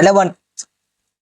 11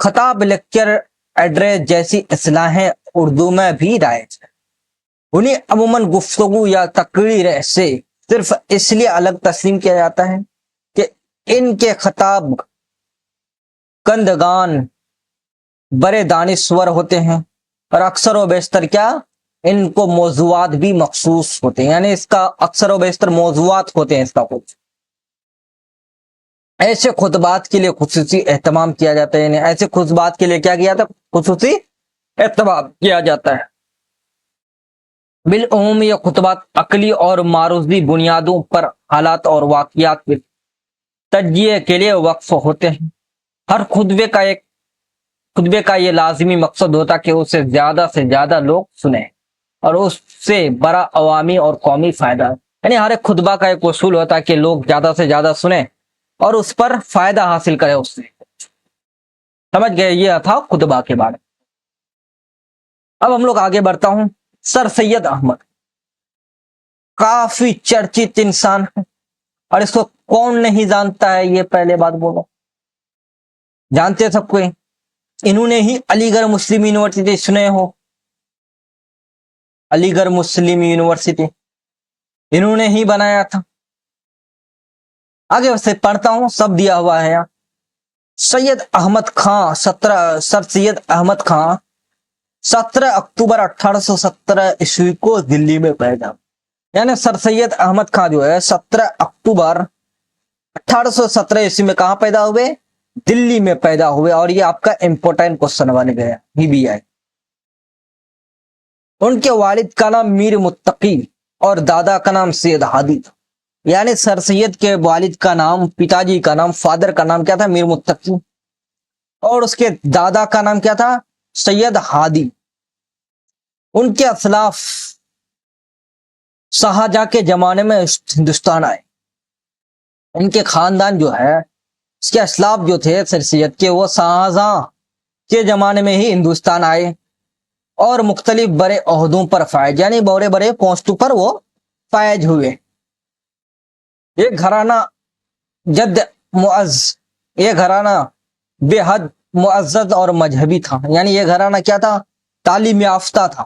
خطاب، lecture, address جیسی اصطلاحیں اردو میں بھی رائج ہے. انہیں عموماً گفتگو یا تقریر سے صرف اس لیے الگ تسلیم کیا جاتا ہے کہ ان کے خطاب کندگان بڑے دانشور ہوتے ہیں، اور اکثر و بیشتر کیا ان کو موضوعات بھی مخصوص ہوتے ہیں، یعنی اس کا اکثر و بیشتر موضوعات ہوتے ہیں اس کا کچھ. ایسے خطبات کے لیے خصوصی اہتمام کیا جاتا ہے، یعنی ایسے خطبات کے لیے کیا کیا جاتا ہے؟ خصوصی اہتمام کیا جاتا ہے. بالعموم یہ خطبات عقلی اور معروضی بنیادوں پر حالات اور واقعات کے تجزیے کے لیے وقف ہوتے ہیں. ہر خطبے کا یہ لازمی مقصد ہوتا کہ اسے زیادہ سے زیادہ لوگ سنیں اور اس سے بڑا عوامی اور قومی فائدہ، یعنی ہر ایک خطبہ کا ایک اصول ہوتا ہے کہ لوگ زیادہ سے زیادہ سنیں اور اس پر فائدہ حاصل کرے اس سے. سمجھ گئے؟ یہ تھا خطبہ کے بارے میں. اب ہم لوگ آگے بڑھتا ہوں. سر سید احمد کافی چرچت انسان ہے، اور اس کو کون نہیں جانتا ہے؟ یہ پہلے بات بولو، جانتے سب کوئی. انہوں نے ہی علی گڑھ مسلم یونیورسٹی سنے ہو، علی گڑھ مسلم یونیورسٹی انہوں نے ہی بنایا تھا. آگے سے پڑھتا ہوں، سب دیا ہوا ہے یہاں. سید احمد خان سر سید احمد خان 17 اکتوبر 1817 عیسوی کو دلی میں پیدا. یعنی سر سید احمد خان جو ہے 17 اکتوبر 1817 عیسوی میں کہاں پیدا ہوئے؟ دلی میں پیدا ہوئے. اور یہ آپ کا امپورٹنٹ کوشچن بن گیا ہی بھی ہے. ان کے والد کا نام میر متقی اور دادا کا نام سید ہادی تھا. یعنی سر سید کے والد کا نام، پتا جی کا نام، فادر کا نام کیا تھا؟ میر متقی. اور اس کے دادا کا نام کیا تھا؟ سید ہادی. ان کے اسلاف شاہجہاں کے زمانے میں ہندوستان آئے. ان کے خاندان جو ہے، اس کے اسلاف جو تھے سر سید کے، وہ شاہجہاں کے زمانے میں ہی ہندوستان آئے اور مختلف بڑے عہدوں پر فائز، یعنی بڑے بڑے پوسٹوں پر وہ فائز ہوئے. یہ گھرانہ جد معز، یہ گھرانہ بے حد معزز اور مذہبی تھا. یعنی یہ گھرانہ کیا تھا؟ تعلیم یافتہ تھا،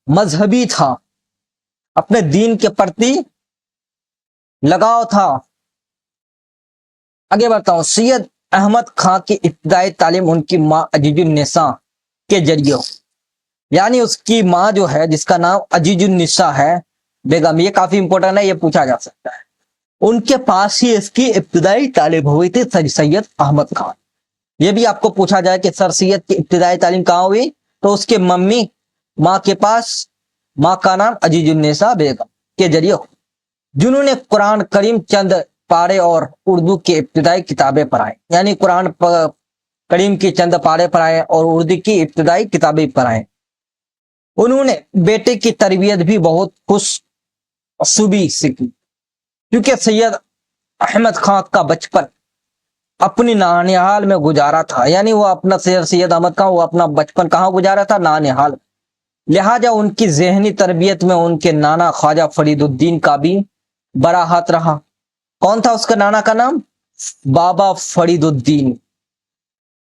مذہبی تھا، اپنے دین کے پرتی لگاؤ تھا. آگے بڑھتا ہوں. سید احمد خان کی ابتدائی تعلیم ان کی ماں عزیز النساء کے ذریعے ہو. یعنی اس کی ماں جو ہے، جس کا نام عزیز النساء ہے بیگم، یہ کافی امپورٹنٹ ہے، یہ پوچھا جا سکتا ہے. ان کے پاس ہی اس کی ابتدائی تعلیم ہوئی تھی. سر سید احمد خان، یہ بھی آپ کو پوچھا جائے کہ سر سید کی ابتدائی تعلیم کہاں ہوئی، تو اس کے ماں کے پاس، ماں کا نام عزیز النساء بیگم کے ذریعے ہو، جنہوں نے قرآن کریم چند پارے اور اردو کی ابتدائی کتابیں پڑھائیں. یعنی قرآن کریم کی چند پارے پڑھائے اور اردو کی ابتدائی کتابیں پڑھائیں. انہوں نے بیٹے کی تربیت بھی بہت خوش اسلوبی سے کی، کیونکہ سید احمد خان کا بچپن اپنی نانیہال میں گزارا تھا. یعنی وہ اپنا سید احمد خان وہ اپنا بچپن کہاں گزارا تھا؟ نانیہال. لہٰذا ان کی ذہنی تربیت میں ان کے نانا خواجہ فرید الدین کا بھی بڑا ہاتھ رہا. کون تھا اس کا نانا کا نام؟ بابا فرید الدین.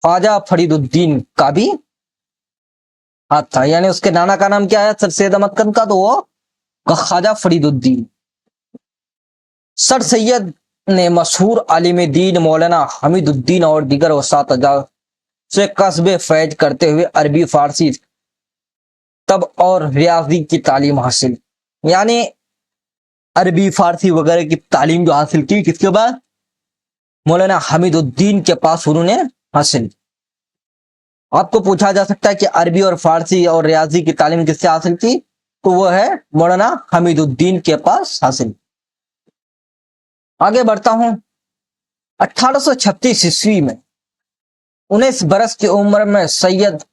خواجہ فرید الدین کا بھی ہاتھ تھا. یعنی اس کے نانا کا نام کیا ہے سر سید احمد خان کا؟ تو وہ خواجہ فرید الدین. سر سید نے مشہور عالم دین مولانا حمید الدین اور دیگر اساتذہ سے قصب فیض کرتے ہوئے عربی، فارسی، طب اور ریاضی کی تعلیم حاصل. یعنی عربی، فارسی وغیرہ کی تعلیم جو حاصل کی کس کے بعد؟ مولانا حمید الدین کے پاس انہوں نے حاصل. آپ کو پوچھا جا سکتا ہے کہ عربی اور فارسی اور ریاضی کی تعلیم کس سے حاصل کی؟ تو وہ ہے مولانا حمید الدین کے پاس حاصل. آگے بڑھتا ہوں. 1836 عیسوی میں 19 برس کی عمر میں سید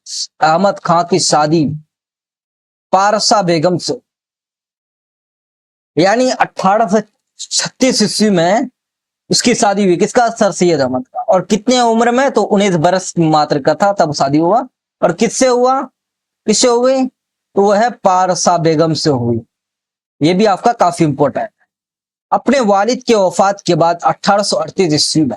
احمد خان کی شادی پارسا بیگم سے، یعنی 1836 عیسوی میں اس کی شادی ہوئی. کس کا؟ سر سید احمد کا. اور کتنے عمر میں؟ تو 19 برس ماتر کا تھا تب شادی ہوا. اور کس سے ہوا؟ کس سے ہوئی؟ تو وہ ہے پارسا بیگم سے ہوئی. یہ بھی آپ کا کافی امپورٹنٹ ہے. اپنے والد کے وفات کے بعد 1838 عیسوی میں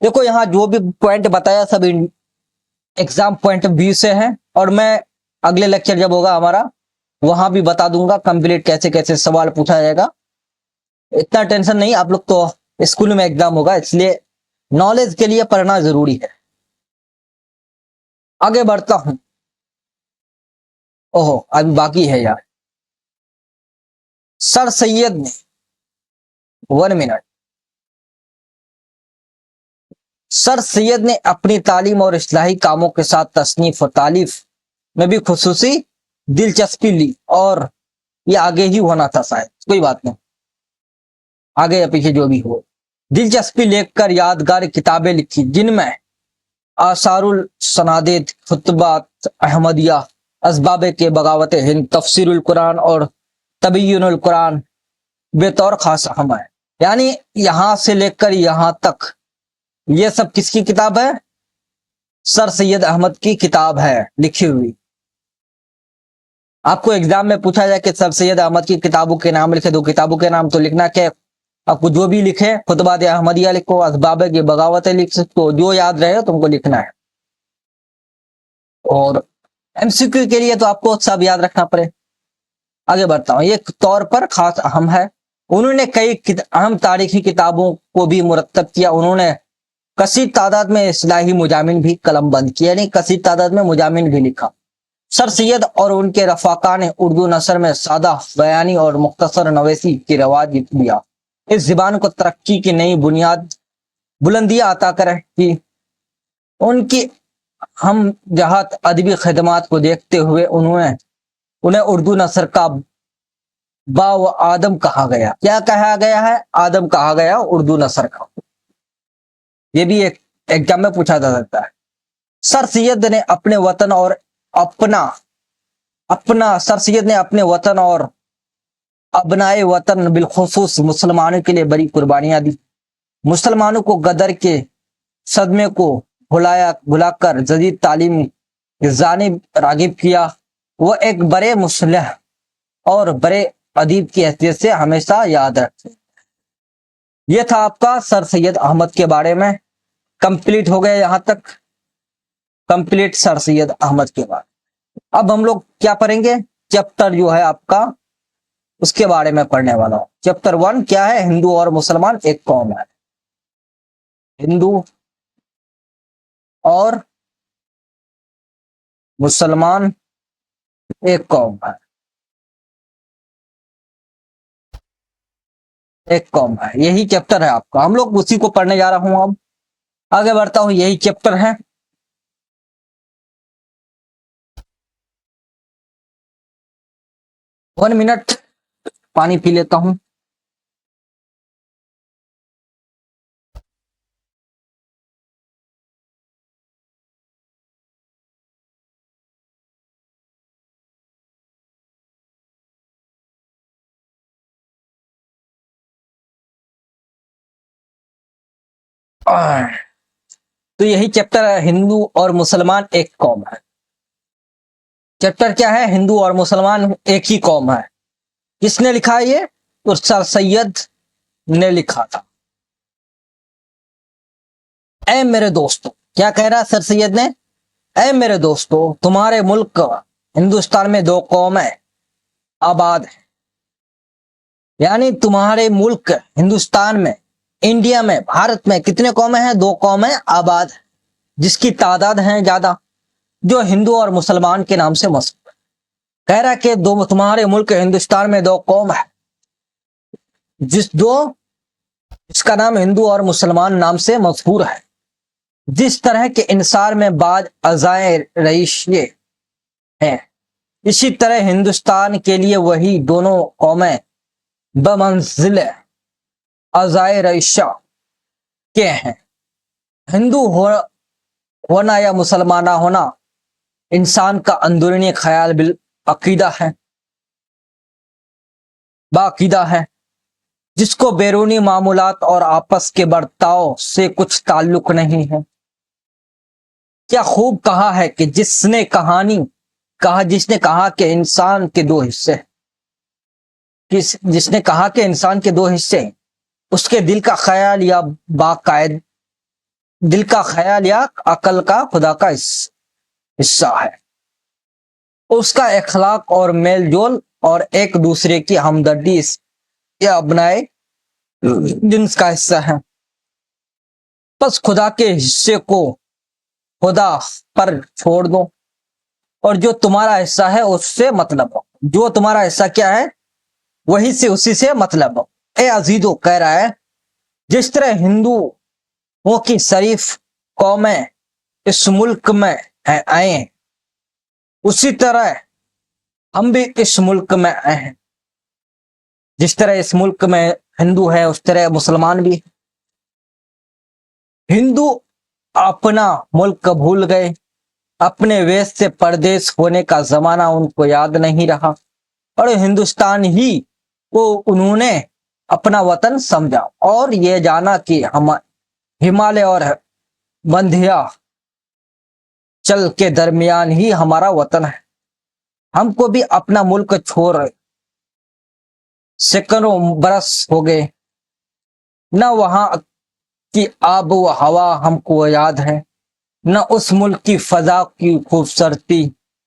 دیکھو یہاں جو بھی پوائنٹ بتایا سب ایگزام پوائنٹ آف ویو سے ہے، اور میں اگلے لیکچر جب ہوگا ہمارا وہاں بھی بتا دوں گا کمپلیٹ کیسے کیسے سوال پوچھا جائے گا. اتنا ٹینشن نہیں، آپ لوگ تو اسکول میں ایگزام ہوگا اس لیے نالج کے لیے پڑھنا ضروری ہے. آگے بڑھتا ہوں. اوہو ابھی باقی ہے یار. سر سید نے 1 منٹ. سر سید نے اپنی تعلیم اور اصلاحی کاموں کے ساتھ تصنیف و تالیف میں بھی خصوصی دلچسپی لی، اور یہ آگے ہی ہونا تھا شاید، کوئی بات نہیں، آگے یا پیچھے جو بھی ہو. دلچسپی لے کر یادگار کتابیں لکھی جن میں آثار السنادید، خطبات احمدیہ، اسباب کے بغاوت ہند، تفسیر القرآن اور تبیین القرآن بطور خاص اہم ہے. یعنی یہاں سے لے کر یہاں تک یہ سب کس کی کتاب ہے؟ سر سید احمد کی کتاب ہے لکھی ہوئی. آپ کو ایگزام میں پوچھا جائے کہ سر سید احمد کی کتابوں کے نام لکھے، دو کتابوں کے نام، تو لکھنا کہ آپ کو جو بھی لکھے، خطبات احمدیہ لکھو، اسباب کی بغاوت لکھ سکتے ہو، جو یاد رہے تم کو لکھنا ہے. اور ایم سی کیو کے لیے تو آپ کو سب یاد رکھنا پڑے. آگے بڑھتا ہوں. یہ طور پر خاص اہم ہے. انہوں نے کئی اہم تاریخی کتابوں کو بھی مرتب کیا. انہوں نے کثیر تعداد میں اصلاحی مضامین بھی قلم بند کیا، یعنی کثیر تعداد میں مضامین بھی لکھا. سر سید اور ان کے رفاقا نے اردو نثر میں سادہ بیانی اور مختصر نویسی کی رواج دیا. اس زبان کو ترقی کی نئی بلندیاں عطا کرے کہ ان کی ہم جہت ادبی خدمات کو دیکھتے ہوئے انہیں اردو نثر کا با و آدم کہا گیا. کیا کہا گیا ہے؟ آدم کہا گیا اردو نثر کا. یہ بھی ایک ایگزام میں پوچھا جا سکتا ہے. سر سید نے اپنے وطن اور سر سید نے اپنے وطن اور ابنائے وطن بالخصوص مسلمانوں کے لیے بڑی قربانیاں دی. مسلمانوں کو غدر کے صدمے کو بھلا کر جدید تعلیم کی جانب راغب کیا. وہ ایک بڑے مصلح اور بڑے ادیب کی حیثیت سے ہمیشہ یاد رکھتے. یہ تھا آپ کا سر سید احمد کے بارے میں. کمپلیٹ ہو گیا یہاں تک، کمپلیٹ سر سید احمد کے بارے. اب ہم لوگ کیا پڑھیں گے؟ چیپٹر جو ہے آپ کا اس کے بارے میں پڑھنے والا ہوں. چیپٹر 1 کیا ہے؟ ہندو اور مسلمان ایک قوم ہے. ہندو اور مسلمان ایک قوم ہے. ایک قوم ہے، یہی چیپٹر ہے آپ کا. ہم لوگ اسی کو پڑھنے جا رہا ہوں. اب آگے بڑھتا ہوں. یہی چیپٹر ہے. ون منٹ پانی پی لیتا ہوں. تو یہی چیپٹر ہے، ہندو اور مسلمان ایک قوم ہے. چیپٹر کیا ہے؟ ہندو اور مسلمان ایک ہی قوم ہے. کس نے لکھا ہے یہ؟ تو سر سید نے لکھا تھا. اے میرے دوستو، کیا کہہ رہا سر سید نے؟ اے میرے دوستو، تمہارے ملک ہندوستان میں 2 قومیں آباد ہیں. یعنی تمہارے ملک ہندوستان میں، انڈیا میں، بھارت میں کتنے قومیں ہیں؟ 2 قومیں آباد ہیں، جس کی تعداد ہیں زیادہ، جو ہندو اور مسلمان کے نام سے مشہور ہے. کہہ رہا کہ تمہارے ملک ہندوستان میں 2 قوم ہے، جس کا نام ہندو اور مسلمان نام سے مشہور ہے. جس طرح کے انصار میں بعض اعضائے رئیسیے ہیں، اسی طرح ہندوستان کے لیے وہی دونوں قومیں بمنزل اعضائے رئیسہ کے ہیں. ہندو ہونا یا مسلمان نہ ہونا انسان کا اندرونی خیال باقاعدہ ہے، جس کو بیرونی معمولات اور آپس کے برتاؤ سے کچھ تعلق نہیں ہے. کیا خوب کہا ہے کہ جس نے کہا کہ انسان کے 2 حصے جس نے کہا کہ انسان کے 2 حصے ہیں، اس کے دل کا خیال یا دل کا خیال یا عقل کا خدا کا حصہ ہے، اس کا اخلاق اور میل جول اور ایک دوسرے کی ہمدردی یا ابنائے جنس کا حصہ ہے۔ بس خدا کے حصے کو خدا پر چھوڑ دو اور جو تمہارا حصہ ہے اس سے مطلب ہو، جو تمہارا حصہ کیا ہے وہی سے اسی سے مطلب ہو۔ اے عزیزو، کہہ رہا ہے جس طرح ہندوؤں کی شریف قومیں اس ملک میں آئے ہیں، اسی طرح ہم بھی اس ملک میں آئے ہیں۔ جس طرح اس ملک میں ہندو ہے اس طرح مسلمان بھی۔ ہندو اپنا ملک بھول گئے، اپنے ویش سے پردیس ہونے کا زمانہ ان کو یاد نہیں رہا، اور ہندوستان ہی کو انہوں نے اپنا وطن سمجھا اور یہ جانا کہ ہمالیہ اور بندھیا چل کے درمیان ہی ہمارا وطن ہے۔ ہم کو بھی اپنا ملک چھوڑ سینکڑوں برس ہو گئے، نہ وہاں کی آب و ہوا ہم کو یاد ہے، نہ اس ملک کی فضا کی خوبصورتی،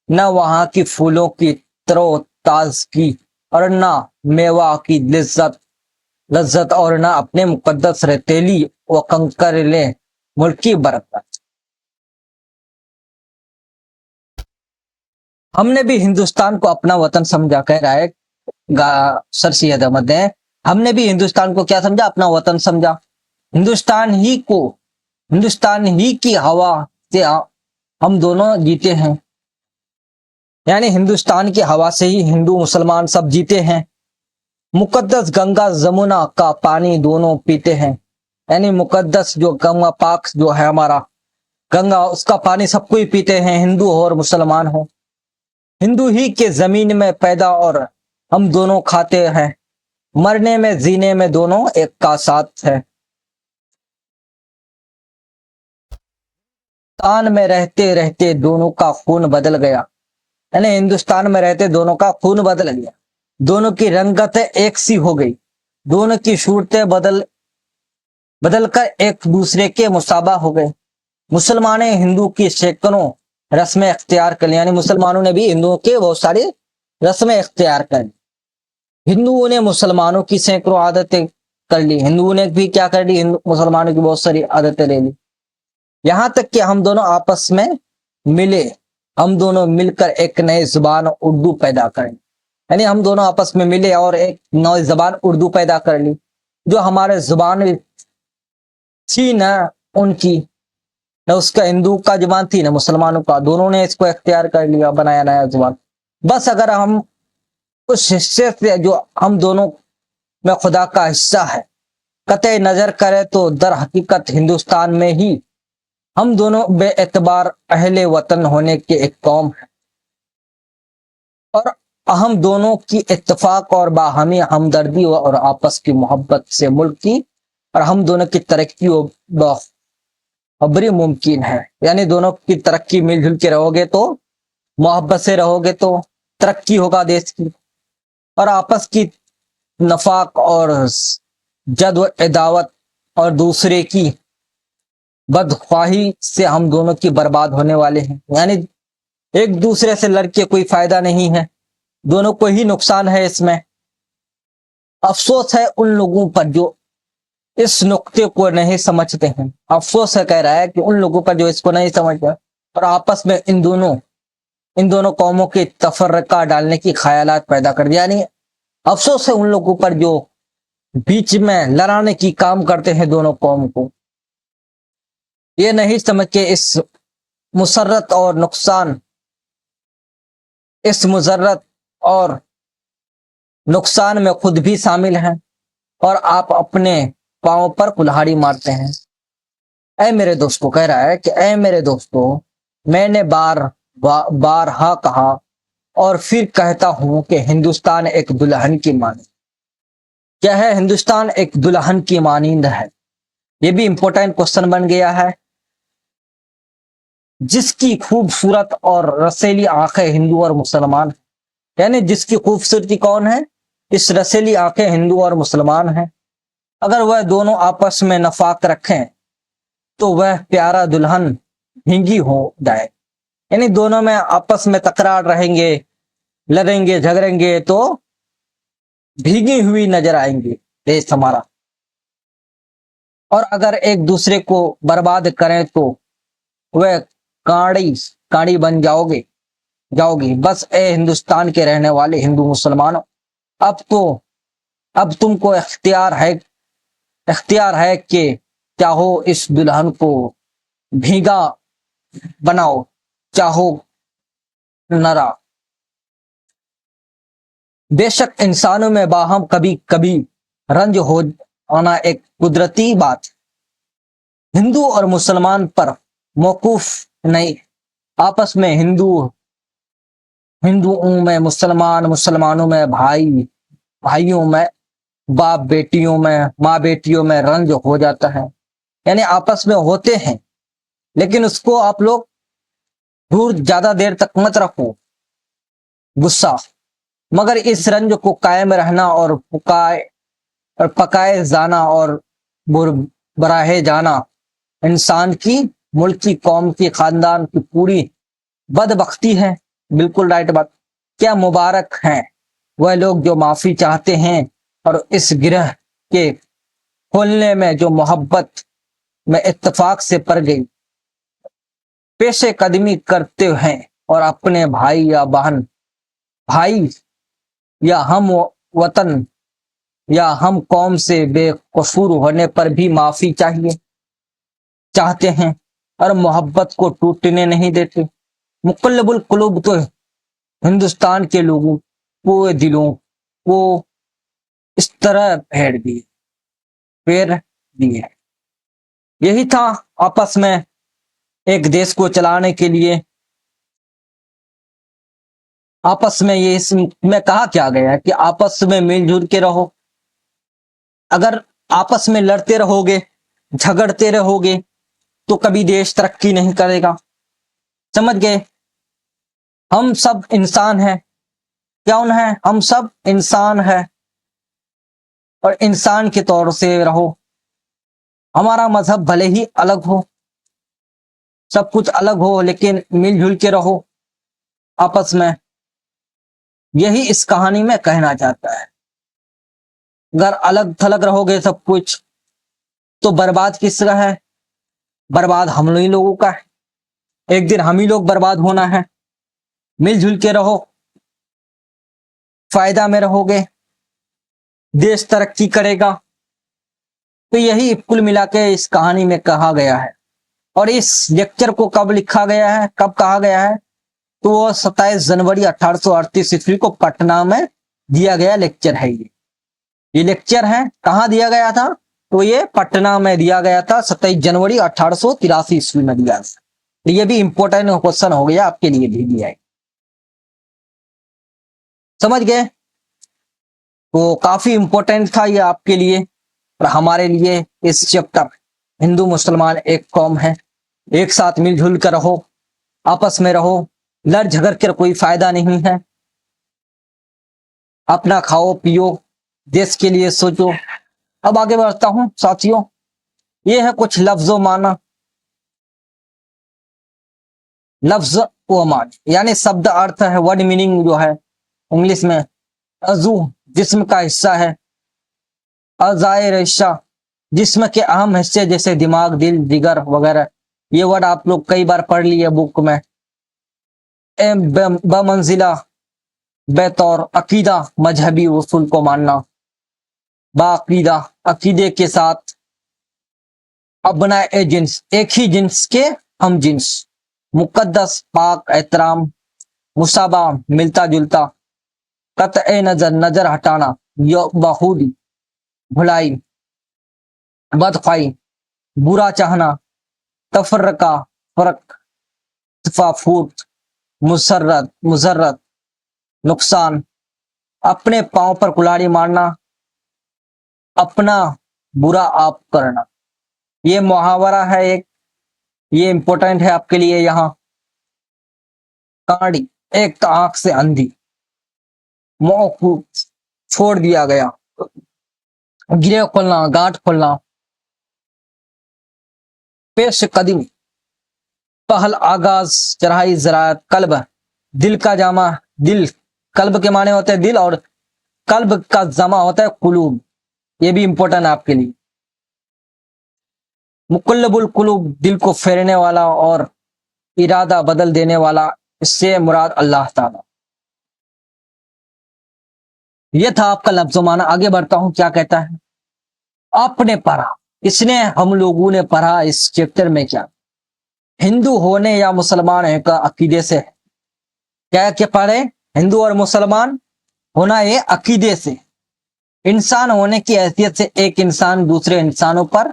نہ وہاں کی پھولوں کی ترو تازگی، اور نہ میوہ کی لذت، اور نہ اپنے مقدس ریتیلی و کنکریلے ملک کی برکت۔ ہم نے بھی ہندوستان کو اپنا وطن سمجھا، کہہ رہا ہے سر سید احمد نے، ہم نے بھی ہندوستان کو کیا سمجھا؟ اپنا وطن سمجھا۔ ہندوستان ہی کی ہوا سے ہم دونوں جیتے ہیں، یعنی ہندوستان کی ہوا سے ہی ہندو مسلمان سب جیتے ہیں۔ مقدس گنگا جمنا کا پانی دونوں پیتے ہیں، یعنی مقدس جو گنگا پاک جو ہے ہمارا گنگا، اس کا پانی سب کو ہی پیتے ہیں، ہندو ہو اور مسلمان ہو۔ ہندو ہی کے زمین میں پیدا اور ہم دونوں کھاتے ہیں، مرنے میں جینے میں دونوں ایک کا ساتھ ہے۔ ہندوستان میں رہتے رہتے دونوں کا خون بدل گیا، یعنی ہندوستان میں رہتے دونوں کا خون بدل گیا، دونوں کی رنگتیں ایک سی ہو گئی، دونوں کی صورتیں بدل کر ایک دوسرے کے مشابہ ہو گئے۔ مسلمان ہندو کی سینکڑوں رسمیں اختیار کر لی، یعنی مسلمانوں نے بھی ہندوؤں کے بہت ساری رسمیں اختیار کر لی، ہندوؤں نے مسلمانوں کی سینکڑوں عادتیں کر لی، ہندوؤں نے بھی کیا کر لی؟ مسلمانوں کی بہت ساری عادتیں لے لی، یہاں تک کہ ہم دونوں آپس میں ملے، ہم دونوں مل کر ایک نئی زبان اردو پیدا کریں، یعنی ہم دونوں آپس میں ملے اور ایک نئی زبان اردو پیدا کر لی، جو ہمارے زبان تھی نہ ان کی، نہ اس کا ہندو کا زبان تھی نہ مسلمانوں کا، دونوں نے اس کو اختیار کر لیا، بنایا نیا زبان۔ بس اگر ہم اس حصے سے جو ہم دونوں میں خدا کا حصہ ہے قطع نظر کرے تو در حقیقت ہندوستان میں ہی ہم دونوں بے اعتبار اہل وطن ہونے کے ایک قوم ہیں، اور ہم دونوں کی اتفاق اور باہمی ہمدردی اور آپس کی محبت سے ملک کی اور ہم دونوں کی ترقی و بہبری ممکن ہے، یعنی دونوں کی ترقی مل جل کے رہو گے تو، محبت سے رہو گے تو ترقی ہوگا دیش کی، اور آپس کی نفاق اور جد و عداوت اور دوسرے کی بدخواہی سے ہم دونوں کی برباد ہونے والے ہیں، یعنی ایک دوسرے سے لڑ کے کوئی فائدہ نہیں ہے، دونوں کو ہی نقصان ہے اس میں۔ افسوس ہے ان لوگوں پر جو اس نقطے کو نہیں سمجھتے ہیں، افسوس ہے، کہہ رہا ہے کہ ان لوگوں پر جو اس کو نہیں سمجھتے اور آپس میں ان دونوں قوموں کے تفرقہ ڈالنے کی خیالات پیدا کر دیا، یعنی افسوس ہے ان لوگوں پر جو بیچ میں لڑانے کی کام کرتے ہیں دونوں قوم کو، یہ نہیں سمجھ کے اس مسرت اور نقصان میں خود بھی شامل ہیں، اور آپ اپنے پاؤں پر کلہاڑی مارتے ہیں۔ اے میرے دوستو، کہہ رہا ہے کہ اے میرے دوستو، میں نے بارہا کہا اور پھر کہتا ہوں کہ ہندوستان ایک دلہن کی مانند کیا ہے؟ ہندوستان ایک دلہن کی مانند ہے، یہ بھی امپورٹنٹ کوسچن بن گیا ہے۔ جس کی خوبصورت اور رسیلی آنکھیں ہندو اور مسلمان ہیں، یعنی جس کی خوبصورتی کون ہے؟ اس رسیلی آنکھیں ہندو اور مسلمان ہیں۔ اگر وہ دونوں آپس میں نفاق رکھیں تو وہ پیارا دلہن بھینگی ہو جائے. یعنی دونوں میں آپس میں تکرار رہیں گے, لڑیں گے, جھگڑیں گے تو بھیگی ہوئی نظر آئیں گے دیش ہمارا. اور اگر ایک دوسرے کو برباد کریں تو وہ کاڑی بن جاؤ گی. بس اے ہندوستان کے رہنے والے ہندو مسلمانوں, اب تم کو اختیار ہے کہ چاہو اس دلہن کو بھیگا بناؤ, چاہو نرا. بے شک انسانوں میں باہم کبھی کبھی رنج ہو آنا ایک قدرتی بات ہندو اور مسلمان پر موقوف نہیں. آپس میں ہندوؤں میں مسلمانوں میں بھائیوں میں, باپ بیٹیوں میں, ماں بیٹیوں میں رنج ہو جاتا ہے. یعنی آپس میں ہوتے ہیں لیکن اس کو آپ لوگ دور زیادہ دیر تک مت رکھو غصہ, مگر اس رنج کو قائم رہنا اور پکائے جانا اور براہے جانا انسان کی, ملک کی, قوم کی, خاندان کی پوری بدبختی ہے. بالکل رائٹ بات. کیا مبارک ہیں وہ لوگ جو معافی چاہتے ہیں اور اس گرہ کے کھولنے میں جو محبت میں اتفاق سے پڑ گئی پیش قدمی کرتے ہیں اور اپنے بھائی یا بہن, بھائی یا ہم وطن یا ہم قوم سے بے قصور ہونے پر بھی معافی چاہتے ہیں اور محبت کو ٹوٹنے نہیں دیتے. مقلب القلوب تو ہندوستان کے لوگوں کو دلوں کو اس طرح پھیر دیے. یہی تھا آپس میں ایک دیش کو چلانے کے لیے. آپس میں یہ اس میں کہا کیا گیا ہے کہ آپس میں مل جل کے رہو. اگر آپس میں لڑتے رہو گے, جھگڑتے رہو گے تو کبھی دیش ترقی نہیں کرے گا. سمجھ گئے؟ ہم سب انسان ہیں. کون ہیں؟ ہم سب انسان ہیں اور انسان کے طور سے رہو. ہمارا مذہب بھلے ہی الگ ہو, سب کچھ الگ ہو, لیکن مل جل کے رہو آپس میں. یہی اس کہانی میں کہنا چاہتا ہے. اگر الگ تھلگ رہو گے سب کچھ تو برباد کس کا ہے؟ برباد ہم لوگوں کا ہے. ایک دن ہم ہی لوگ برباد ہونا ہے. مل جل کے رہو, فائدہ میں رہو گے, دیش ترقی کرے گا. تو یہی کل ملا کے اس کہانی میں کہا گیا ہے. اور اس لیکچر کو کب لکھا گیا ہے, کب کہا گیا ہے؟ تو وہ 27 جنوری 1838 عیسوی کو پٹنہ میں دیا گیا لیکچر ہے. یہ لیکچر ہے کہاں دیا گیا تھا؟ تو یہ پٹنہ میں دیا گیا تھا 27 جنوری 1883 عیسوی میں دیا گیا. یہ بھی امپورٹنٹ کوشچن ہو گیا آپ کے لیے بھی دیا ہے. سمجھ گئے؟ تو کافی امپورٹنٹ تھا یہ آپ کے لیے اور ہمارے لیے. اس چیپٹر ہندو مسلمان ایک قوم ہے, ایک ساتھ مل جل کر رہو, آپس میں رہو, لڑ جھگڑ کر کوئی فائدہ نہیں ہے. اپنا کھاؤ پیو, دیش کے لیے سوچو. اب آگے بڑھتا ہوں ساتھیوں. یہ ہے کچھ لفظ و معنی. لفظ و معنی یعنی شبد ارتھ ہے, ورڈ میننگ جو ہے انگلش میں. عضو جسم کا حصہ ہے. اعضائے رشہ جسم کے اہم حصے جیسے دماغ, دل, جگر وغیرہ. یہ ورڈ آپ لوگ کئی بار پڑھ لیے بک میں. بمنزلہ بطور عقیدہ مذہبی اصول کو ماننا. باعقیدہ عقیدے کے ساتھ ابناء جنس ایک ہی جنس کے ہم جنس. مقدس پاک احترام مشابہ ملتا جلتا. قطع نظر ہٹانا بخودی بھلائی بدخوائی برا چاہنا تفرقہ فرق تفافوت مسرت نقصان اپنے پاؤں پر کلاڑی مارنا اپنا برا آپ کرنا. یہ محاورہ ہے ایک, یہ امپورٹنٹ ہے آپ کے لیے. یہاں کاڑی ایک آنکھ سے اندھی, منہ کو چھوڑ دیا گیا, گرے کھولنا, گانٹ کھولنا. پیش قدم پہل آغاز چرہائی زراعت قلب دل کا جامع دل قلب کے معنی ہوتے ہیں دل اور قلب کا جمع ہوتا ہے قلوب. یہ بھی امپورٹنٹ ہے آپ کے لیے. مقلب القلوب دل کو پھیرنے والا اور ارادہ بدل دینے والا. اس سے مراد اللہ تعالی. یہ تھا آپ کا لفظ و معنی. آگے بڑھتا ہوں. کیا کہتا ہے؟ آپ نے پڑھا. اس نے ہم لوگوں نے پڑھا اس چیپٹر میں کیا ہندو ہونے یا مسلمان ہونے کا عقیدے سے ہے. کیا پڑھے؟ ہندو اور مسلمان ہونا یہ عقیدے سے. انسان ہونے کی حیثیت سے ایک انسان دوسرے انسانوں پر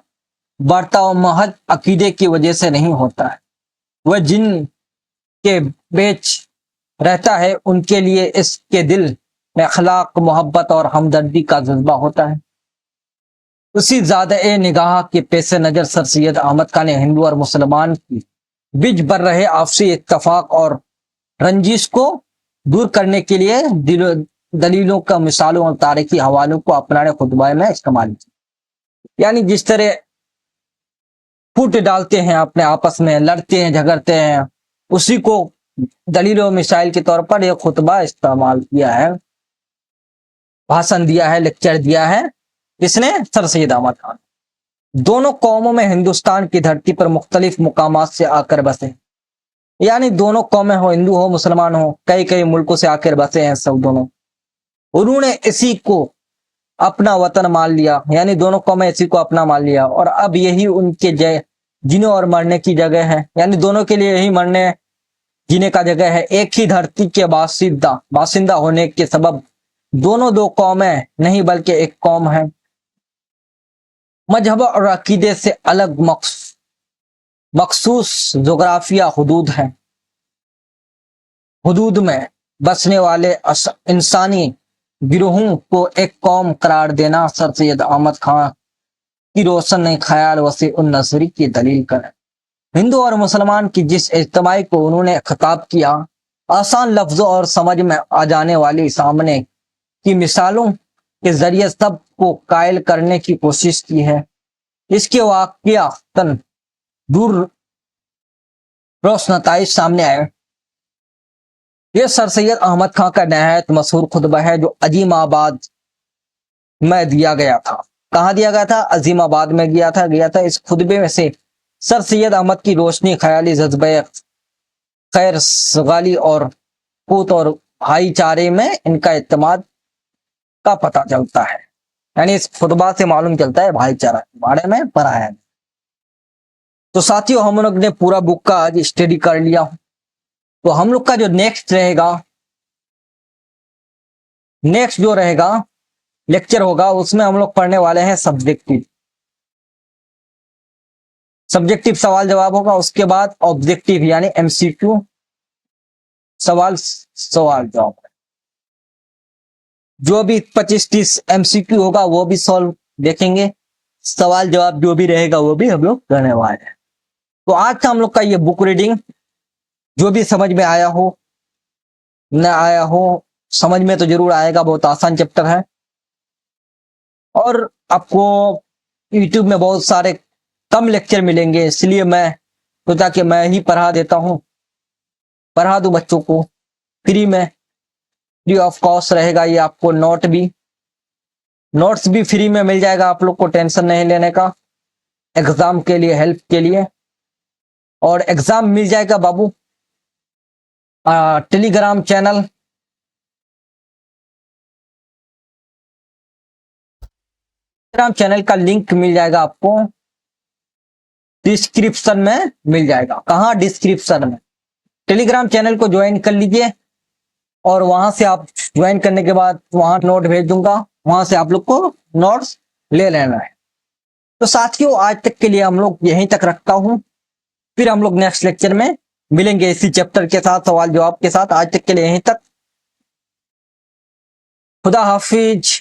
برتاؤ محض عقیدے کی وجہ سے نہیں ہوتا ہے. وہ جن کے بیچ رہتا ہے ان کے لیے اس کے دل میں اخلاق محبت اور ہمدردی کا جذبہ ہوتا ہے. اسی زیادہ نگاہ کے پیش نظر سر سید احمد خان نے ہندو اور مسلمان کی بیچ بر رہے آپسی اتفاق اور رنجش کو دور کرنے کے لیے دلیلوں کا مثالوں اور تاریخی حوالوں کو اپنانے خطبہ میں استعمال کیا. یعنی جس طرح پھوٹ ڈالتے ہیں اپنے آپس میں لڑتے ہیں جھگڑتے ہیں اسی کو دلیل و مثال کے طور پر یہ خطبہ استعمال کیا ہے. بھاشن دیا ہے لیکچر دیا ہے اس نے سر سید احمد خان. دونوں قوموں میں ہندوستان کی دھرتی پر مختلف مقامات سے آ کر بسے. یعنی دونوں قومیں ہو ہندو ہو مسلمان ہو کئی ملکوں سے آ کر بسے ہیں سب دونوں. انہوں نے اسی کو اپنا وطن مان لیا. یعنی دونوں قومیں اسی کو اپنا مان لیا اور اب یہی ان کے جینے اور مرنے کی جگہ ہے. یعنی دونوں کے لیے یہی مرنے جینے کا جگہ ہے. ایک ہی دھرتی کے باشندہ ہونے کے سبب دونوں دو قومیں نہیں بلکہ ایک قوم ہے. مذہب اور عقیدے سے الگ مخصوص جغرافیہ حدود ہیں. حدود میں بسنے والے انسانی گروہوں کو ایک قوم قرار دینا سر سید احمد خان کی روشن خیال وسیع النظری کی دلیل کرے. ہندو اور مسلمان کی جس اجتماعی کو انہوں نے خطاب کیا آسان لفظوں اور سمجھ میں آ جانے والی سامنے کی مثالوں کے ذریعے سب کو قائل کرنے کی کوشش کی ہے. اس کے واقعہ دور روش نتائج سامنے آئے. یہ سر سید احمد خان کا نہایت مشہور خطبہ ہے جو عظیم آباد میں دیا گیا تھا. کہاں دیا گیا تھا؟ عظیم آباد میں گیا تھا. اس خطبے میں سے سر سید احمد کی روشنی خیالی جذبہ خیر سگالی اور قوت اور بھائی چارے میں ان کا اعتماد کا پتہ چلتا ہے. یعنی اس خطبہ سے معلوم چلتا ہے بھائی چارہ کے بارے میں پڑھا ہے. تو ساتھیوں ہم لوگ نے پورا بک کا آج اسٹڈی کر لیا. تو ہم لوگ کا جو نیکسٹ جو رہے گا لیکچر ہوگا اس میں ہم لوگ پڑھنے والے ہیں سبجیکٹیو سوال جواب ہوگا. اس کے بعد آبجیکٹیو یعنی ایم سی کیو سوال جواب. جو بھی 25-30 ایم سی کیو ہوگا وہ بھی سولو دیکھیں گے. سوال جواب جو بھی رہے گا وہ بھی ہم لوگ کرنے والے ہیں. تو آج کا ہم لوگ کا یہ بک ریڈنگ جو بھی سمجھ میں آیا ہو نہ آیا ہو سمجھ میں تو ضرور آئے گا. بہت آسان چیپٹر ہے اور آپ کو یوٹیوب میں بہت سارے کم لیکچر ملیں گے. اس لیے میں سوچا کہ میں ہی پڑھا دوں بچوں کو فری میں. فری آف کاسٹ رہے گا. یہ آپ کو نوٹس بھی فری میں مل جائے گا. آپ لوگ کو ٹینشن نہیں لینے کا ایگزام کے لیے ہیلپ کے لیے. اور ایگزام مل جائے گا بابو ٹیلی گرام چینل کا لنک مل جائے گا آپ کو ڈسکرپشن میں مل جائے گا. کہاں؟ ڈسکرپشن میں. ٹیلی گرام چینل کو جوائن کر لیجئے اور وہاں سے آپ جوائن کرنے کے بعد وہاں نوٹ بھیج دوں گا. وہاں سے آپ لوگ کو نوٹس لے لینا ہے. تو ساتھیوں آج تک کے لیے ہم لوگ یہیں تک رکھتا ہوں. پھر ہم لوگ نیکسٹ لیکچر میں ملیں گے اسی چیپٹر کے ساتھ سوال جواب کے ساتھ. آج تک کے لیے یہیں تک. خدا حافظ.